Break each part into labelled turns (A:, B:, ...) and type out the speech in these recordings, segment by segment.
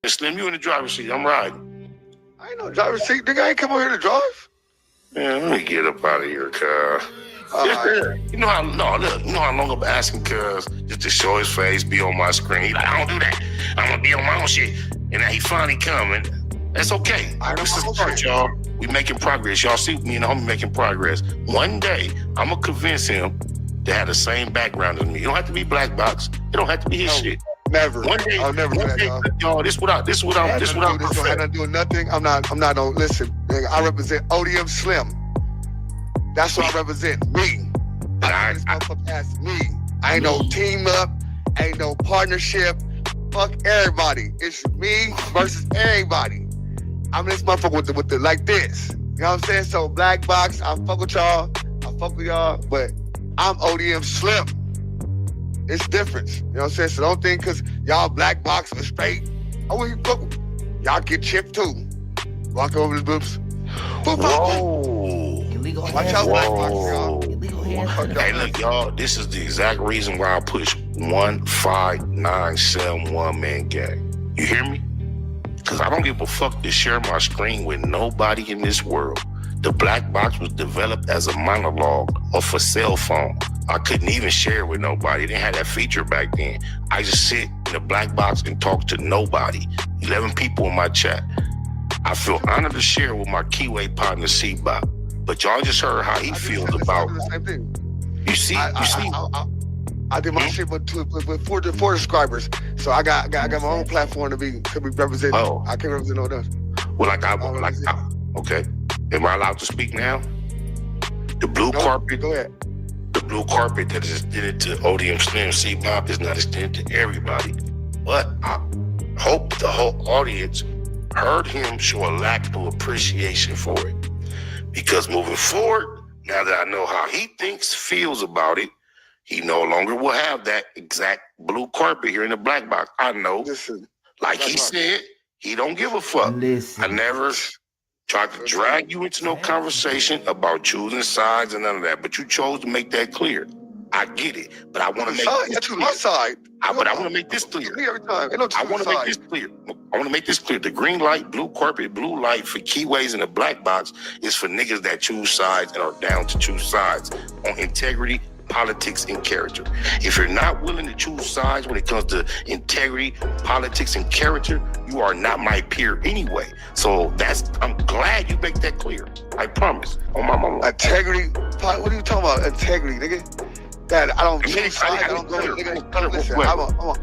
A: Slim, you in the driver's seat. I'm riding.
B: I ain't no driver's seat. Nigga, I ain't come over here to drive.
A: Man, let me get up out of here, cuz. You know how long I've been asking cuz just to show his face, be on my screen. He like, I don't do that. I'm gonna be on my own shit. And now he finally coming. That's okay. This is start, y'all. We making progress. Y'all see me and the homie making progress. One day, I'm gonna convince him to have the same background as me. It don't have to be black box. It don't have to be his shit.
B: Never.
A: One day,
B: I'll never do that,
A: y'all. This what I'm.
B: This don't have nothing doing nothing. I'm not listen, nigga, I represent ODM Slim. That's what I represent. Me. This motherfucker ass me. I ain't no team up, ain't no partnership. Fuck everybody. It's me versus everybody. I'm this motherfucker with the like this. You know what I'm saying? So black box, I fuck with y'all. I fuck with y'all, but I'm ODM Slim. It's different. You know what I'm saying? So don't think because y'all black box or straight. Y'all get chipped too. Walk over the boops.
A: Whoa.
B: Watch out, black box, y'all.
A: Hey, look, y'all, this is the exact reason why I push 15971 man gang. You hear me? Because I don't give a fuck to share my screen with nobody in this world. The black box was developed as a monologue off a cell phone. I couldn't even share it with nobody. They didn't have that feature back then. I just sit in the black box and talk to nobody. 11 people in my chat. I feel honored to share with my keyway partner, C-Bop. But y'all just heard how he feels about
B: the same thing.
A: You see?
B: I did my shit with four subscribers. So I got my own platform to be represented.
A: Oh.
B: I can't represent no others.
A: Well, okay. Am I allowed to speak now? The blue carpet.
B: Go ahead.
A: The blue carpet that is extended to ODM Slim C-Bop is not extended to everybody. But I hope the whole audience heard him show a lack of appreciation for it. Because moving forward, now that I know how he thinks, feels about it, he no longer will have that exact blue carpet here in the black box. I know.
B: Listen,
A: like he said, he don't give a fuck. I never tried to drag you into no conversation about choosing sides and none of that, but you chose to make that clear. I get it, but I want to make this clear.
B: My side.
A: But I want to make this clear.
B: Every time. I
A: want to make this clear. I want to make this clear. The green light, blue carpet, blue light for keyways in the black box is for niggas that choose sides and are down to choose sides on integrity, politics, and character. If you're not willing to choose sides when it comes to integrity, politics, and character, you are not my peer anyway. So I'm glad you make that clear. I promise. On my mama.
B: Integrity? What are you talking about? Integrity, nigga? That I don't choose sides. I don't go to nigga. Listen,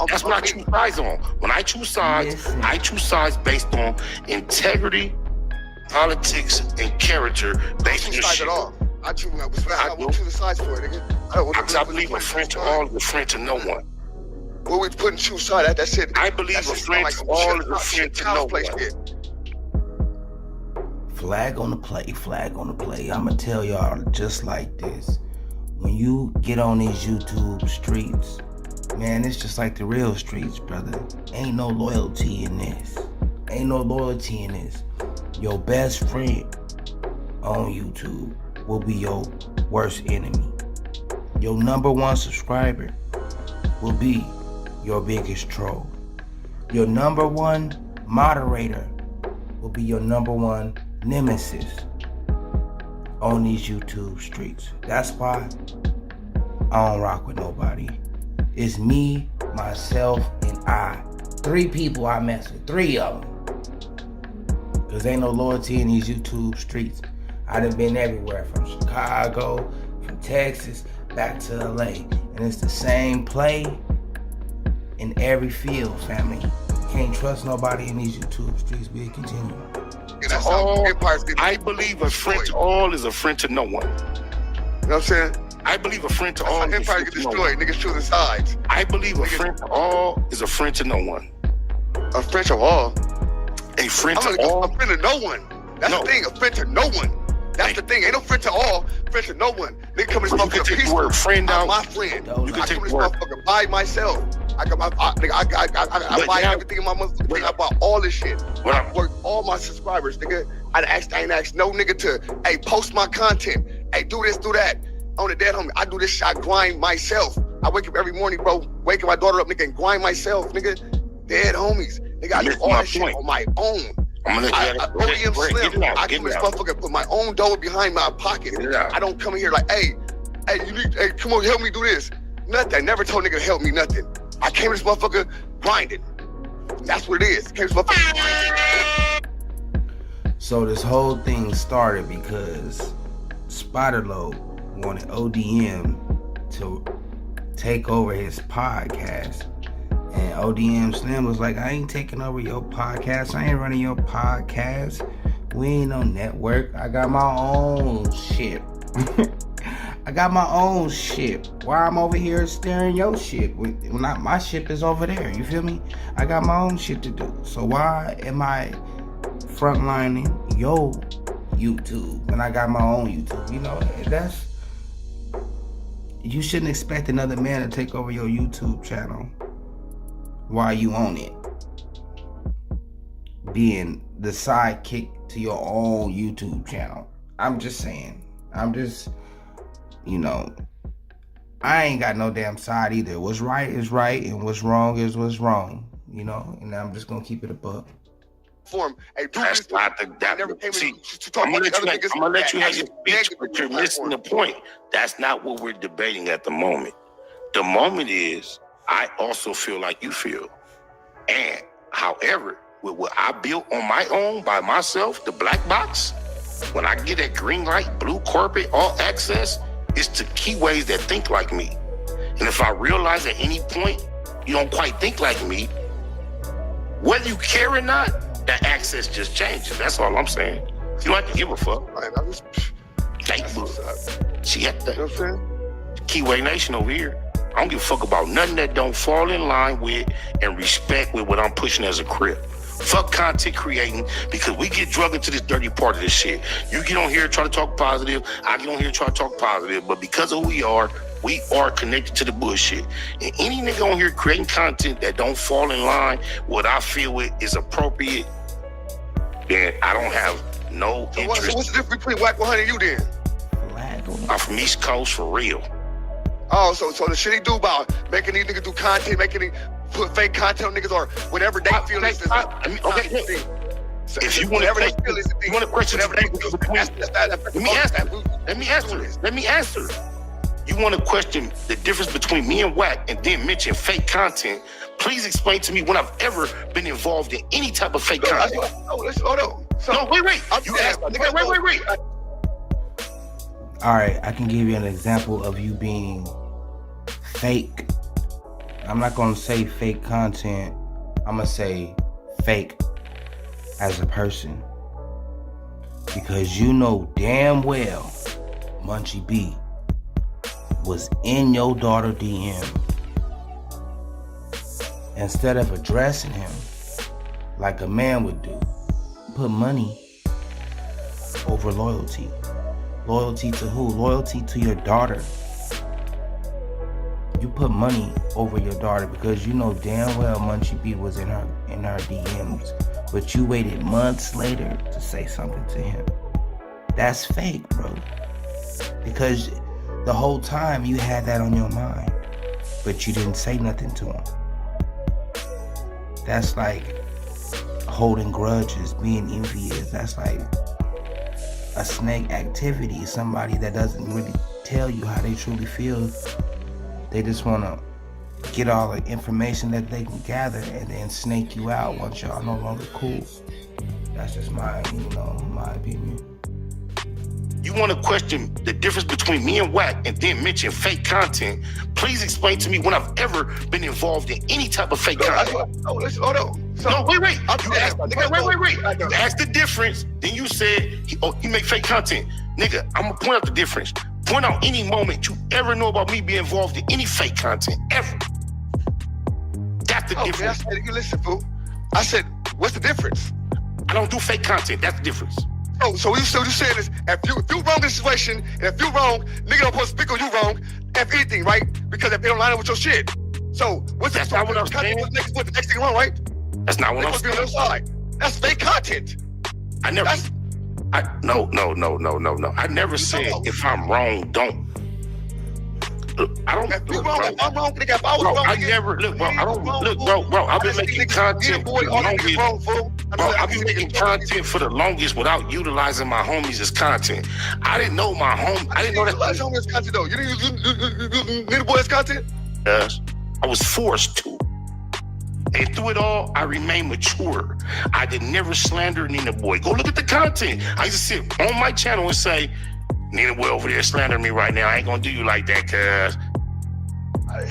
A: that's what I choose sides on. When I choose sides, I choose sides based on integrity, politics, and character based on
B: sides at all. I choose the sides for it, nigga.
A: I believe a friend to all is a friend to no one.
B: What we putting two sides? That's it.
A: I believe a friend to all is a friend to no one.
C: Flag on the play. I'ma tell y'all just like this. When you get on these YouTube streets, man, it's just like the real streets, brother. Ain't no loyalty in this. Your best friend on YouTube will be your worst enemy. Your number one subscriber will be your biggest troll. Your number one moderator will be your number one nemesis on these YouTube streets. That's why I don't rock with nobody. It's me, myself, and I. 3 people I mess with, 3 of them. Cause ain't no loyalty in these YouTube streets. I done been everywhere, from Chicago, from Texas, back to LA. And it's the same play in every field, family. Can't trust nobody in these YouTube streets. We'll continue.
A: I believe a friend to all is a friend to no one.
B: You know what I'm saying?
A: I believe a friend to all is a friend to no one.
B: Empire get destroyed. Niggas choosing sides.
A: I believe a friend to all is a friend to no one.
B: A friend to all?
A: A friend to all?
B: A friend to no one. That's the thing. A friend to no one. That's the thing. Ain't no friend to all, friend to no one. Nigga come to this motherfucker
A: take the word friend out.
B: I'm my friend.
A: You can
B: I
A: take
B: come to
A: the
B: this
A: word.
B: motherfucker by myself. I buy everything in my motherfucker. I buy all this shit. I work all my subscribers, nigga. I ain't asked no nigga to, post my content. Hey, do this, do that. On the dead homie, I do this shit. I grind myself. I wake up every morning, bro. Waking my daughter up, nigga, and grind myself, nigga. Dead homies. Nigga, I do all that shit on my own.
A: I'm gonna let you
B: ODM Slim. I come in this motherfucker, put my own dough behind my pocket. I don't come in here like, hey, come on, help me do this. Nothing. I never told nigga to help me nothing. I came to this motherfucker grinding. That's what it is. Came to this motherfucker grinding.
C: So this whole thing started because Spiderload wanted ODM to take over his podcast. And ODM Slim was like, I ain't taking over your podcast. I ain't running your podcast. We ain't no network. I got my own shit. I got my own ship. Why I'm over here steering your ship? When my ship is over there. You feel me? I got my own shit to do. So why am I frontlining your YouTube when I got my own YouTube? You know, you shouldn't expect another man to take over your YouTube channel while you own it. Being the sidekick to your own YouTube channel. I'm just saying. You know, I ain't got no damn side either. What's right is right, and what's wrong is what's wrong. You know, and I'm just gonna keep it a buck.
A: That's not the. See, I'm gonna let you have your speech, but you're missing the point. That's not what we're debating at the moment. The moment is, I also feel like you feel, and however, with what I built on my own by myself, the black box, when I get that green light, blue carpet, all access. It's the keyways that think like me. And if I realize at any point you don't quite think like me, whether you care or not, that access just changes. That's all I'm saying. You don't have to give a fuck.
B: Right,
A: See, at the
B: you know what I'm saying?
A: Keyway Nation over here, I don't give a fuck about nothing that don't fall in line with and respect with what I'm pushing as a crip. Fuck content creating, because we get drugged into this dirty part of this shit. You get on here try to talk positive, I get on here try to talk positive, but because of who we are connected to the bullshit. And any nigga on here creating content that don't fall in line what I feel is appropriate, then I don't have no interest.
B: So what's the difference between Whack 100 and you then?
A: I'm from East Coast for real.
B: Oh, so the shit he do about making these niggas do content, put fake content on niggas or whatever they feel is
A: okay.
B: So
A: if you want to question, let me answer. You want to question the difference between me and Wack and then mention fake content? Please explain to me when I've ever been involved in any type of fake content.
B: Hold on.
A: So, wait. You asked, wait.
C: All right, I can give you an example of you being fake. I'm not gonna say fake content. I'm gonna say fake as a person, because you know damn well Munchie B was in your daughter DM. Instead of addressing him like a man would do, put money over loyalty. Loyalty to who? Loyalty to your daughter. You put money over your daughter because you know damn well Munchie B was in her DMs, but you waited months later to say something to him. That's fake, bro. Because the whole time you had that on your mind, but you didn't say nothing to him. That's like holding grudges, being envious. That's like a snake activity. Somebody that doesn't really tell you how they truly feel. They just want to get all the information that they can gather and then snake you out once y'all no longer cool. That's just my opinion.
A: You want to question the difference between me and Wack and then mention fake content? Please explain to me when I've ever been involved in any type of fake content.
B: Hold on.
A: No, wait. You asked the difference, then you said he make fake content. Nigga, I'm gonna point out the difference. Point out any moment you ever know about me being involved in any fake content, ever. That's the difference.
B: Man, you listen, fool. I said, what's the difference?
A: I don't do fake content. That's the difference.
B: Oh, so what you saying is, if you wrong in this situation, and if you wrong, nigga don't supposed to speak on you wrong, if anything, right? Because if they don't line up with your shit. So
A: that's not what I'm saying.
B: What's the next thing wrong, right?
A: That's not what I'm saying.
B: On the side. That's fake content.
A: No. I never said if I'm wrong, don't. I don't.
B: If you
A: Look,
B: wrong,
A: bro.
B: if I'm wrong, nigga, if I was
A: Bro,
B: wrong,
A: I
B: nigga,
A: never look, bro. I don't
B: wrong,
A: look,
B: fool.
A: bro. I've been
B: I just
A: making
B: niggas,
A: content
B: boy,
A: for the
B: all niggas
A: longest.
B: wrong, fool.
A: Bro, I've been making content for the longest without utilizing my homies as content. I didn't know my home. I didn't know that.
B: Utilize homies content though. You didn't use Nina Boy as content.
A: Yes, I was forced to. And through it all, I remained mature. I did never slander Nina Boy. Go look at the content. I used to sit on my channel and say, Nina Boy over there slandering me right now. I ain't gonna do you like that, cuz.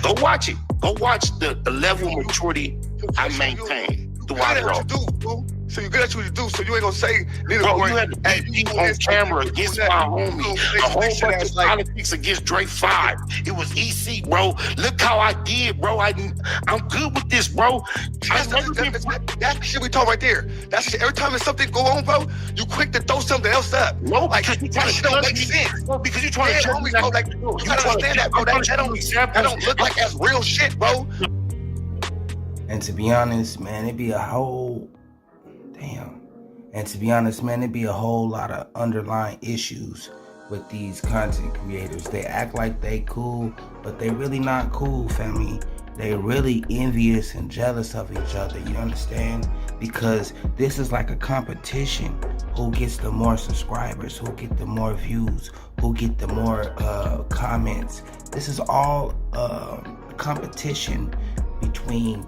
A: Go watch it. Go watch the level of maturity I maintain throughout it all.
B: So you good at what you do, so you ain't gonna say Nina
A: Bro,
B: Boy.
A: you had to be on camera against my homie. A whole bunch of politics against Drake 5. It was EC, bro. Look how I did, bro. I'm good with this, bro.
B: That's the shit we talk right there. That's shit. Every time there's something go on, bro, you quick to throw something else up.
A: No,
B: like
A: because you
B: that shit don't make sense.
A: No, because you're trying to
B: judge me. Like, you gotta understand that, bro. That don't look like that's real shit, bro.
C: And to be honest, man, it'd be a whole lot of underlying issues with these content creators. They act like they cool, but they really not cool, family. They really envious and jealous of each other, you understand? Because this is like a competition. Who gets the more subscribers? Who get the more views? Who get the more comments? This is all a competition between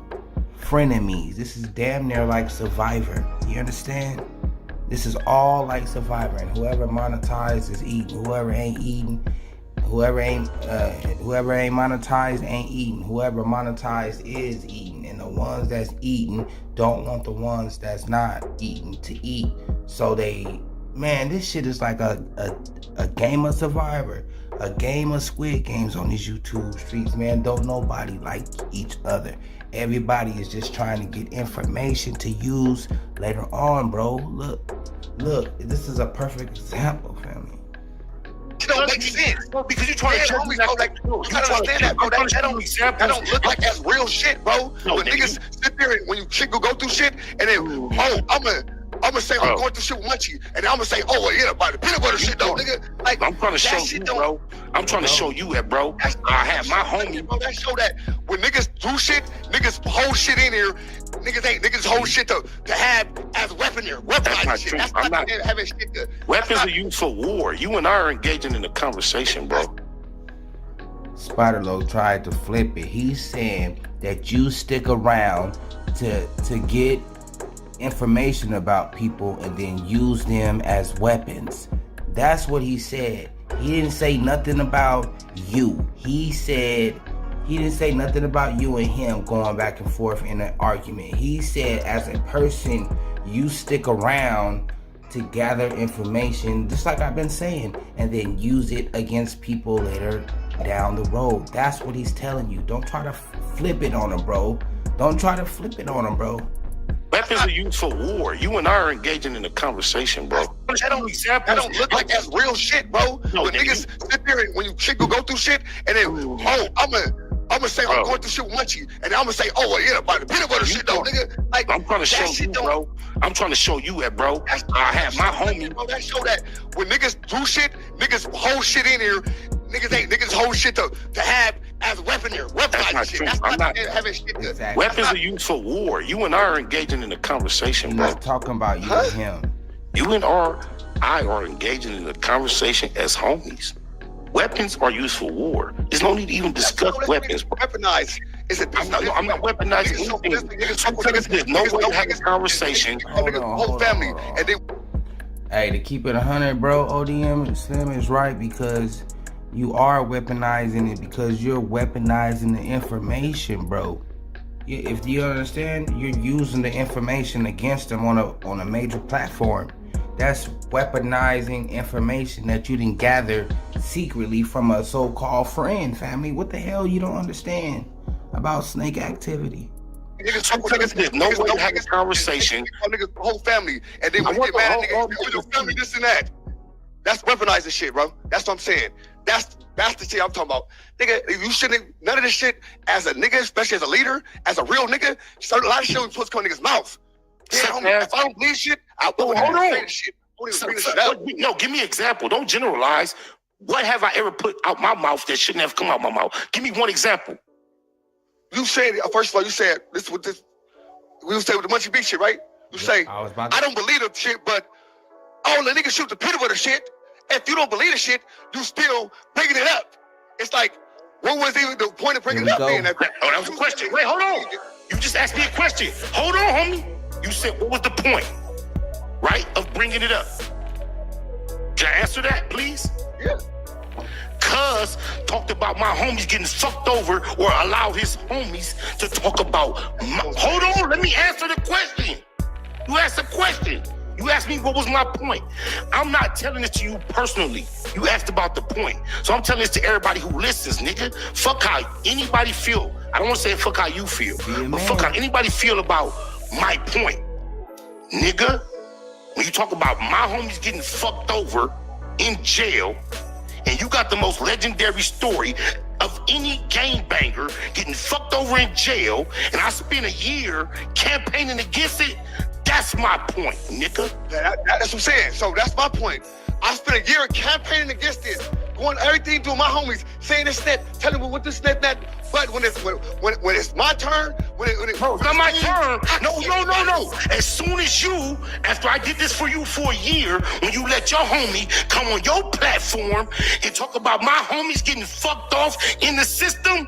C: frenemies. This is damn near like Survivor. You understand? This is all like Survivor, and whoever monetized is eating. Whoever ain't eating, whoever ain't monetized ain't eating. Whoever monetized is eating, and the ones that's eating don't want the ones that's not eating to eat. So this shit is like a game of Survivor, a game of Squid Games on these YouTube streets, man. Don't nobody like each other. Everybody is just trying to get information to use later on, bro. Look, this is a perfect example, family.
B: It don't make sense.
A: Because you're trying to judge me.
B: You gotta understand that, bro. That don't look like that's real shit, bro.
A: No,
B: when niggas sit there and when you go through shit and then, I'm gonna say I'm going through shit with Munchie, and I'm gonna say, yeah, about the peanut butter shit though, nigga. Like,
A: I'm trying to show you, bro. I'm trying to show you that, bro. I have my homie,
B: bro. That show that when niggas do shit, niggas hold shit in here. Niggas hold shit to have as weapon here. Weaponized shit. That's not having shit to.
A: Weapons are used for war. You and I are engaging in a conversation, bro.
C: Spiderlo tried to flip it. He's saying that you stick around to get information about people and then use them as weapons. That's what he said. He didn't say nothing about you. He didn't say nothing about you and him going back and forth in an argument. He said, as a person, you stick around to gather information, just like I've been saying, and then use it against people later down the road. That's what he's telling you. Don't try to flip it on him, bro. Don't try to flip it on him, bro.
A: Weapons are used for war. You and I are engaging in a conversation, bro.
B: That don't look like that's real shit, bro.
A: No,
B: when niggas sit there and when you go through shit and then, I'm gonna say I'm going through shit with Munchie, and I'm gonna say, yeah, about the peanut butter shit though, nigga. Like,
A: I'm trying to show you, bro. I'm trying to show you that, bro. I have my homie.
B: Bro, that show that when niggas do shit, niggas hold shit in here. Niggas hold shit to have as weapon here. Weaponized shit. That's not having shit to.
C: Exactly.
A: Weapons are used for war. You and I are engaging in a conversation,
C: He's
A: bro.
C: not talking about you and him.
A: You and I are engaging in a conversation as homies. Weapons are used for war. There's no need to even discuss weapons, bro.
B: Weaponized.
A: I'm not weaponizing anything. Sometimes there's no way to have a conversation.
B: Whole family. And then,
C: hey, to keep it 100, bro, ODM Slim is right, because you are weaponizing it, because you're weaponizing the information, bro. If you understand, you're using the information against them on a major platform. That's weaponizing information that you didn't gather secretly from a so-called friend, family. What the hell you don't understand about snake activity?
A: Sometimes there's no way to have a conversation.
B: Niggas, whole family, and then when you get mad at niggas, your family, this and that. That's weaponizing shit, bro. That's what I'm saying. That's the shit I'm talking about. Nigga, you shouldn't, none of this shit as a nigga, especially as a leader, as a real nigga, a lot of shit was supposed to come in niggas' mouth. Yeah, if I don't believe shit, I'll say the shit.
A: No, give me an example. Don't generalize. What have I ever put out my mouth that shouldn't have come out my mouth? Give me one example.
B: You said, first of all, you said this with this. We would say with the Munchie Big shit, right? You say, I don't believe the shit, but all the niggas shoot the pit with the shit. If you don't believe the shit, you still bringing it up. It's like, what was even the point of bringing it up? That
A: was a question. Wait, hold on. You just asked me a question. Hold on, homie. You said, what was the point, right, of bringing it up? Can I answer that, please?
B: Yeah.
A: Cuz talked about my homies getting fucked over or allowed his homies to talk about hold on, let me answer the question. You asked a question. You asked me what was my point. I'm not telling this to you personally. You asked about the point. So I'm telling this to everybody who listens, nigga. Fuck how anybody feel. I don't want to say fuck how you feel, but fuck how anybody feel about my point. Nigga, when you talk about my homies getting fucked over in jail, and you got the most legendary story of any gangbanger getting fucked over in jail, and I spent a year campaigning against it, that's my point, nigga.
B: That's what I'm saying. So that's my point. I spent a year campaigning against this, going everything to my homies, saying this, that, telling them what this, that. But when it's my turn, it's
A: not my turn. No. As soon as you, after I did this for you for a year, when you let your homie come on your platform and talk about my homies getting fucked off in the system,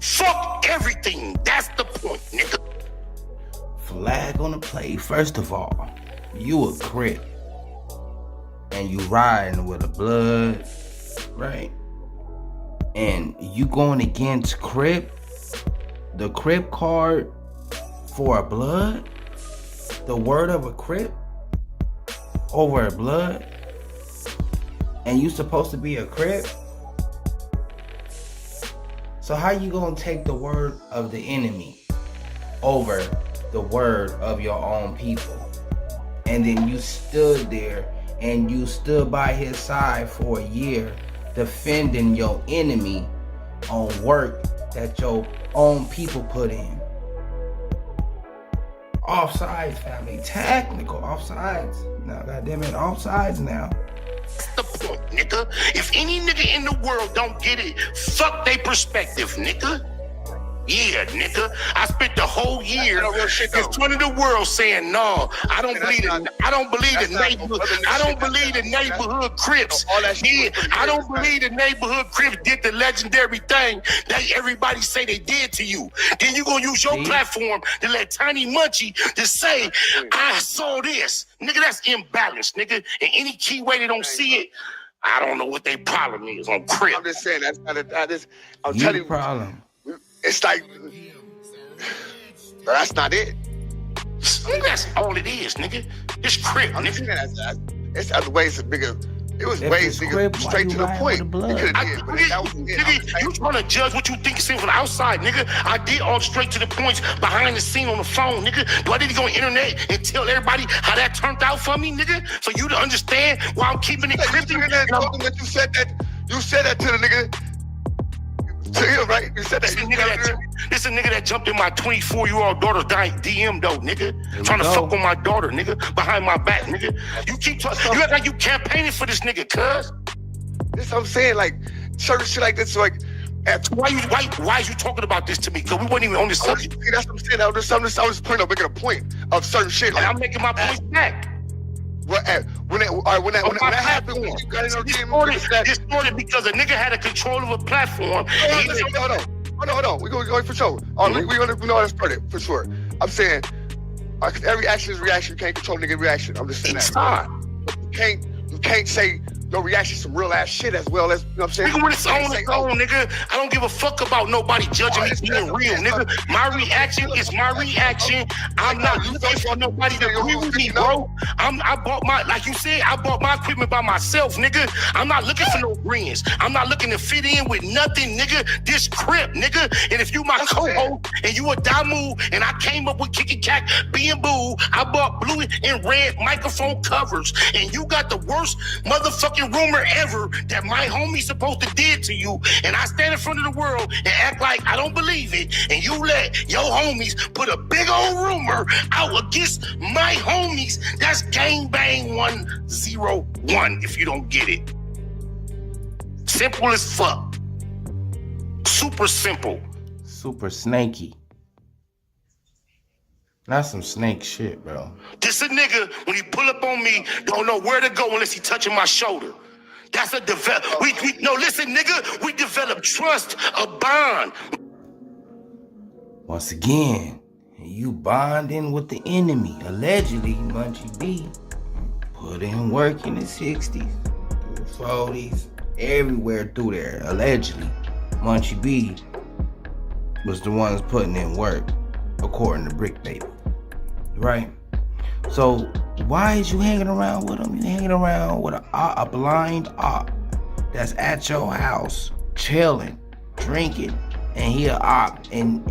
A: fuck everything. That's the point, nigga.
C: Flagontheplay, first of all, you a Crip. And you riding with a blood, right? And you going against Crip, the Crip card for a blood, the word of a Crip over a blood, and you supposed to be a Crip. So how you gonna take the word of the enemy over the word of your own people? And then you stood there and you stood by his side for a year defending your enemy on work that your own people put in. Offsides, family. Technical offsides. Now, goddamn it, offsides now.
A: That's the point, nigga. If any nigga in the world don't get it, fuck they perspective, nigga. Yeah, nigga. I spent the whole year in front of the world saying, no, I don't believe it. I don't believe the neighborhood. I don't believe the neighborhood Crips. Yeah, I don't believe the neighborhood Crips did the legendary thing that everybody say they did to you. Then you gonna use your platform to let Tiny Munchie to say, I saw this. Nigga, that's imbalanced, nigga. In any key way they don't see it, I don't know what their problem is on Crip.
B: I'm just saying, I'm telling you.
C: Problem.
B: It's like, that's not it.
A: That's all it is, nigga. It's Crip, nigga.
B: It's other ways bigger. It was ways bigger, straight to the point.
A: You trying to judge what you think is seen from the outside, nigga. I did all straight to the points behind the scene on the phone, nigga. Do I need to go on the internet and tell everybody how that turned out for me, nigga? For you to understand why I'm keeping it cryptic.
B: You said that to the nigga. To him, right? You said that.
A: This is a nigga that jumped in my 24-year-old daughter's DM though, nigga. Trying to fuck on my daughter, nigga. Behind my back, nigga. You keep talking. You act like you campaigning for this nigga, cuz.
B: This what I'm saying, like certain shit like this, like.
A: Why is you talking about this to me? Cause we weren't even on this subject.
B: That's what I'm saying. I was making a point of certain shit.
A: Like, I'm making my points back.
B: When that happened, when you got in
A: this started because a nigga had a control of a platform.
B: Hold on. We're going for sure. We're going to know how to start it, for sure. I'm saying, every action is reaction. You can't control nigga reaction. I'm just saying that. You can't say your reaction some real ass shit as well as, you know what I'm saying?
A: Nigga, when it's on its own, nigga, I don't give a fuck about nobody judging me being real, nigga. My reaction is my reaction. I'm not looking for nobody to agree with me, bro. I bought like you said, I bought my equipment by myself, nigga. I'm not looking for no greens. I'm not looking to fit in with nothing, nigga. This Crip, nigga. And if you my co-host and you a Damu and I came up with Kicky Cack, being boo, I bought blue and red microphone covers and you got the worst motherfucking rumor ever that my homie supposed to did to you, and I stand in front of the world and act like I don't believe it, and you let your homies put a big old rumor out against my homies. That's gangbang 101 if you don't get it. Simple as fuck. Super simple.
C: Super snaky. That's some snake shit, bro.
A: This a nigga, when he pull up on me, don't know where to go unless he touching my shoulder. That's a no, listen, nigga, we develop trust, a bond.
C: Once again, you bonding with the enemy. Allegedly, Munchie B put in work in the 60s, through the 40s, everywhere through there. Allegedly, Munchie B was the ones putting in work, according to Brick Baby. Right? So why is you hanging around with him? You hanging around with a blind op that's at your house, chilling, drinking, and he a op, and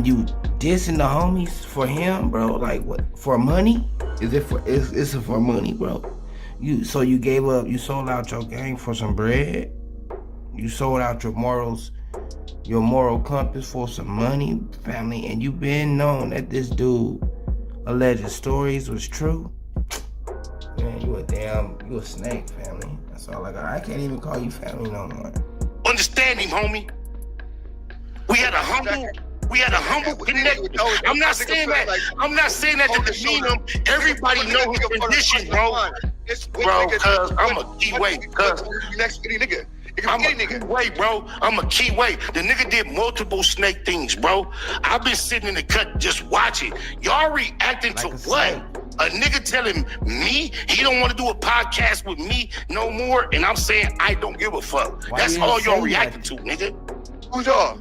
C: you dissing the homies for him, bro? Like what? For money? Is it for money, bro? You gave up, you sold out your gang for some bread? You sold out your morals, your moral compass for some money, family, and you've been known that this dude alleged stories was true? Man, you a snake, family. That's all I got. I can't even call you family no more.
A: Understand him, homie. We had a humble connection. I'm not saying that to demean him. Everybody know his condition, bro. Bro, cuz I'm a key way, cuz. I'm a key way. The nigga did multiple snake things, bro. I've been sitting in the cut just watching. Y'all reacting like to what? Snake. A nigga telling me he don't want to do a podcast with me no more, and I'm saying I don't give a fuck. Why that's all y'all reacting to, nigga.
B: Who's y'all?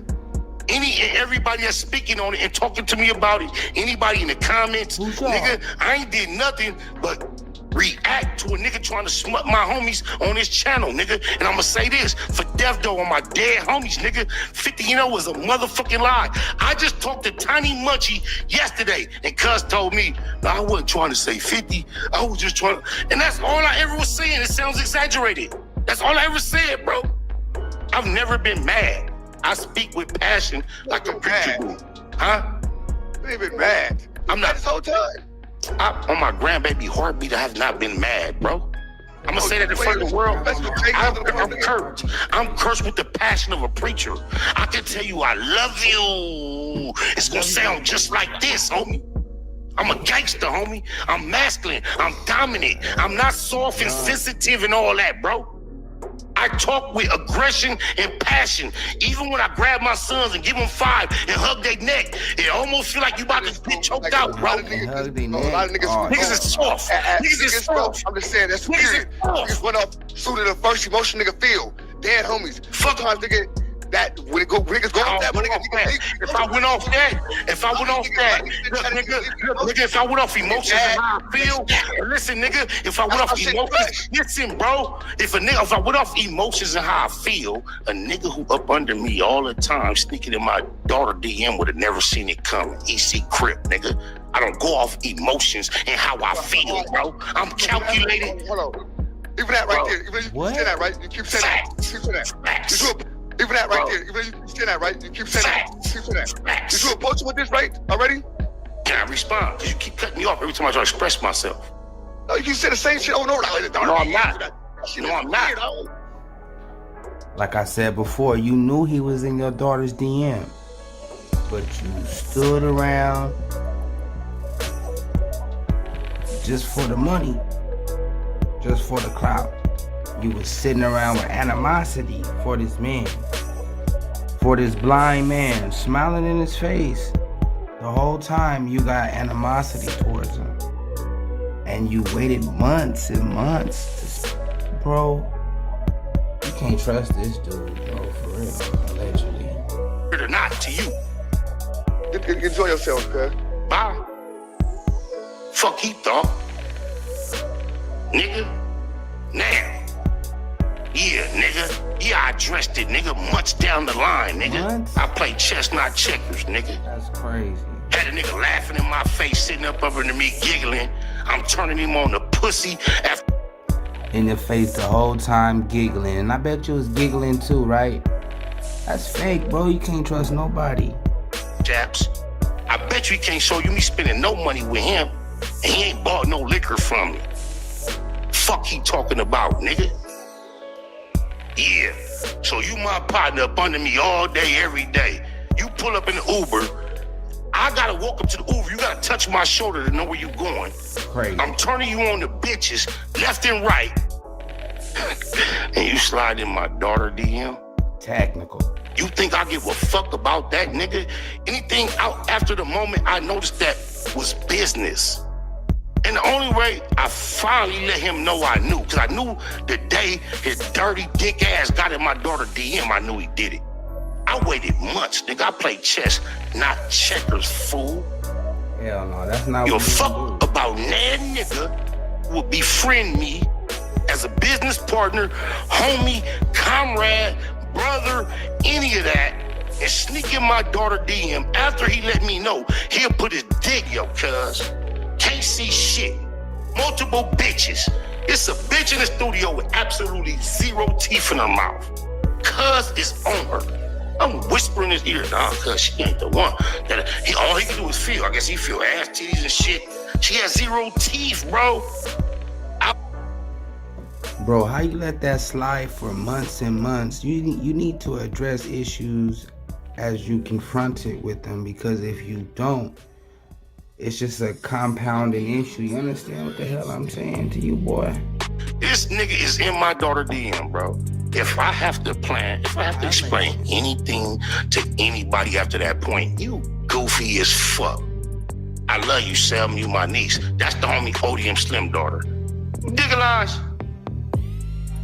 A: Everybody that's speaking on it and talking to me about it, anybody in the comments, nigga, I ain't did nothing but react to a nigga trying to smut my homies on his channel, nigga. And I'ma say this, for death though on my dead homies, nigga, 50 was a motherfucking lie. I just talked to Tiny Munchie yesterday, and cuz told me, no, I wasn't trying to say 50, I was just trying to, and that's all I ever was saying. It sounds exaggerated. That's all I ever said, bro. I've never been mad. I speak with passion like a preacher do. Huh?
B: You ain't been mad.
A: I'm not
B: this whole time.
A: On my grandbaby heartbeat, I have not been mad, bro. I'm gonna say that in front of the world. I'm cursed. I'm cursed with the passion of a preacher. I can tell you I love you. It's gonna sound just like this, homie. I'm a gangster, homie. I'm masculine. I'm dominant. I'm not soft and sensitive and all that, bro. I talk with aggression and passion. Even when I grab my sons and give them 5 and hug their neck, it almost feel like you about to get choked out, bro. Niggas is soft. Niggas is soft.
B: I'm just saying, that's weird. Niggas went off, suited the first emotion nigga feel. Dead homies. Sometimes nigga, that when it go, niggas go off that,
A: if I went off that, if I went off emotions and how I feel, listen, nigga, if I went off emotions, listen, bro, if I went off emotions and how I feel, a nigga who up under me all the time, sneaking in my daughter DM would have never seen it coming. EC Crip, nigga. I don't go off emotions and how I feel, bro. I'm calculated.
B: Hold on. Even that right there. Even you say that, right? You keep saying that. You keep saying that. Even that right there. Even you say that, right? You keep saying that. You keep saying that. Did you approach with this, right? Already?
A: Can I respond? Because you keep cutting me off every time I try to express myself.
B: No, you say the same shit over and over.
A: No, I'm not. No, I'm not.
C: Like I said before, you knew he was in your daughter's DM, but you stood around just for the money, just for the clout. You was sitting around with animosity for this man, for this blind man, smiling in his face. The whole time you got animosity towards him. And you waited months and months bro, you can't trust this dude, bro, for real, allegedly.
A: Or not to you.
B: Enjoy yourself, cuz.
A: Bye. Fuck he thought. Nigga. Now. Yeah, nigga. Yeah, I addressed it, nigga, much down the line, nigga.
C: What?
A: I play chess, not checkers, nigga.
C: That's crazy.
A: Had a nigga laughing in my face, sitting up under me, giggling. I'm turning him on the pussy after.
C: In the face the whole time, giggling. And I bet you was giggling too, right? That's fake, bro. You can't trust nobody.
A: Japs. I bet you he can't show you me spending no money with him, and he ain't bought no liquor from me. Fuck he talking about, nigga. Yeah. So you my partner up under me all day, every day. You pull up in the Uber. I gotta walk up to the Uber. You gotta touch my shoulder to know where you going.
C: Crazy.
A: I'm turning you on to bitches left and right. And you slide in my daughter DM?
C: Technical.
A: You think I give a fuck about that, nigga? Anything out after the moment I noticed that was business. And the only way I finally let him know I knew, because I knew the day his dirty dick ass got in my daughter DM, I knew he did it. I waited months, nigga. I played chess, not checkers, fool.
C: Hell no, that's not
A: You
C: what
A: fuck about that nigga who would befriend me as a business partner, homie, comrade, brother, any of that, and sneak in my daughter DM after he let me know he'll put his dick, yo, cuz. Can't see shit. Multiple bitches. It's a bitch in the studio with absolutely zero teeth in her mouth. Cuz is on her. I'm whispering in his ear, nah, cuz she ain't the one. That all he can do is feel. I guess he feel ass, titties, and shit. She has zero teeth, bro.
C: Bro, how you let that slide for months and months? You need to address issues as you confront it with them, because if you don't, it's just a compounding issue. You understand what the hell I'm saying to you, boy?
A: This nigga is in my daughter DM, bro. If I have to explain anything to anybody after that point, you goofy as fuck. I love you, Selma, you my niece. That's the homie ODM Slim daughter. Digalize.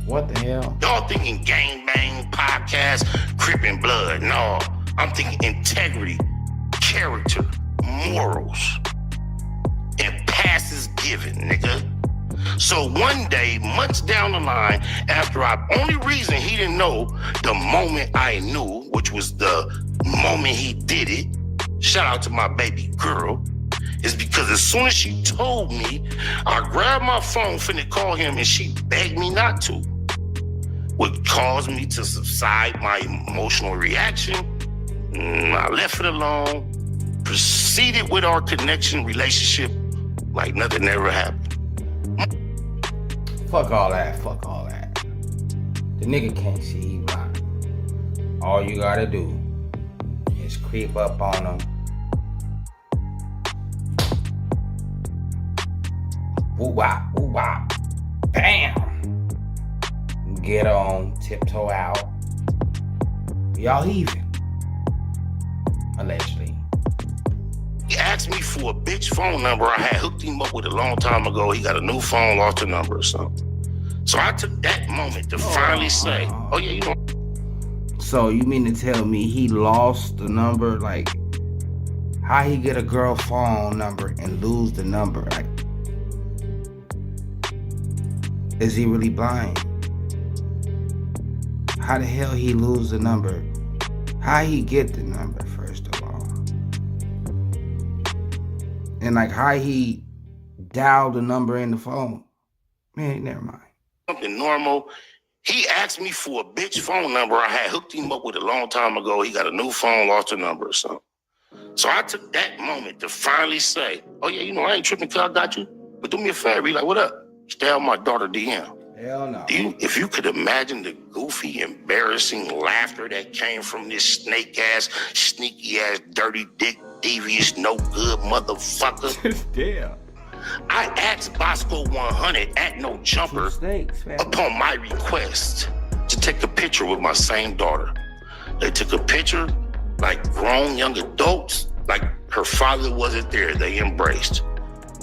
C: What the hell?
A: Y'all thinking gangbang, podcast, Crippin' blood. No, I'm thinking integrity, character, morals, and passes given, nigga. So one day, months down the line, after only reason he didn't know the moment I knew, which was the moment he did it, shout out to my baby girl, is because as soon as she told me, I grabbed my phone, finna call him, and she begged me not to. What caused me to subside my emotional reaction, I left it alone, proceeded with our connection relationship like nothing ever happened.
C: Fuck all that. The nigga can't see he blind. All you gotta do is creep up on him. Woo-wop, woo-wop. Bam! Get on, tiptoe out. Y'all even. Allegedly.
A: He asked me for a bitch phone number I had hooked him up with a long time ago. He got a new phone, lost the number or something. So I took that moment to finally say, oh yeah, you know.
C: So you mean to tell me he lost the number? Like, how he get a girl phone number and lose the number? Like, is he really blind? How the hell he lose the number? How he get the number, first of all? And like, how he dialed the number in the phone? Man, never mind.
A: Something normal. He asked me for a bitch phone number I had hooked him up with a long time ago. He got a new phone, lost the number or something. So I took that moment to finally say, oh yeah, you know, I ain't tripping till I got you. But do me a favor. He like, what up? Stay on my daughter DM.
C: Hell no.
A: If you could imagine the goofy, embarrassing laughter that came from this snake-ass, sneaky-ass, dirty dick, devious, no-good motherfucker.
C: Damn.
A: I asked Bosco 100 at No Jumper upon my request to take a picture with my same daughter. They took a picture like grown young adults, like her father wasn't there. They embraced.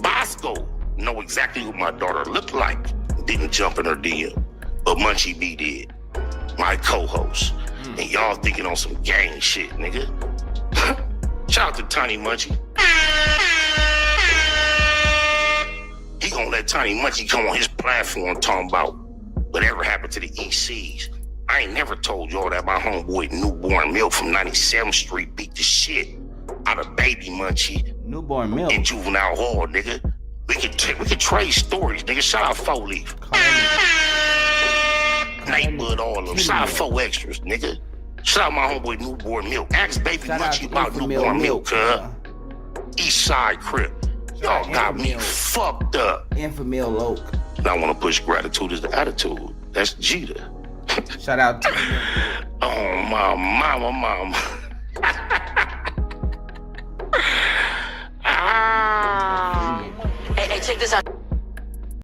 A: Bosco know exactly what my daughter looked like. Didn't jump in her DM, but Munchie B did. My co-host. And y'all thinking on some gang shit, nigga. Shout out to Tiny Munchie. He gonna let Tiny Munchie come on his platform talking about whatever happened to the ECs. I ain't never told y'all that my homeboy Newborn Milk from 97th Street beat the shit out of Baby Munchie.
C: Newborn Milk?
A: In Juvenile Hall, nigga. We could trade stories, nigga. Shout out 4 Leaf. Neighborhood, all of them. Shout out 4 Extras, nigga. Shout out my homeboy Newborn Milk. Ask Baby Munchie about Newborn Milk, cuz. East Side Crip. Y'all got me fucked up.
C: Infamil Loke.
A: I want to push gratitude as the attitude. That's Jeter.
C: Shout out to
A: Oh, my mama.
D: Hey, check this out.